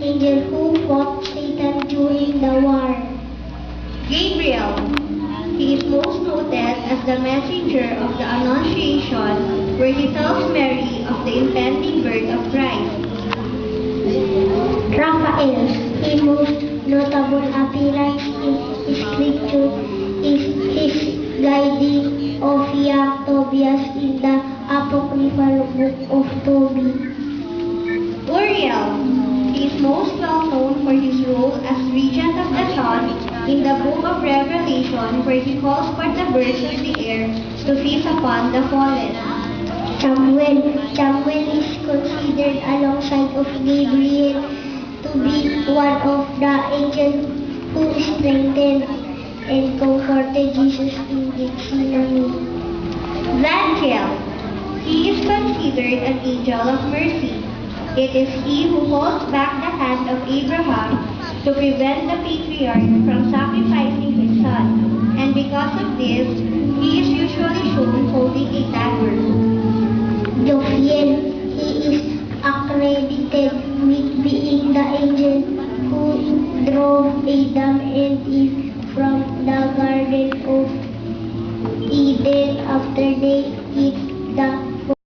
angel who fought Satan during the war. Gabriel. He is most noted as the messenger of the Annunciation, where he tells Mary of the impending birth of Christ. Raphael, his most notable appearance in Scripture is his guiding of young Tobias in the apocryphal book of Tobit. Uriel. He is most well known for his role as regent of the sun in the book of Revelation, where he calls for the birds of the air to feast upon the fallen. Samuel is considered alongside of Gabriel to be one of the angels who strengthened and comforted Jesus in Gethsemane. Zadkiel. He is considered an angel of mercy. It is he who holds back the hand of Abraham to prevent the patriarch from sacrificing his son, and because of this, he is usually shown holding a dagger. Jophiel, he is accredited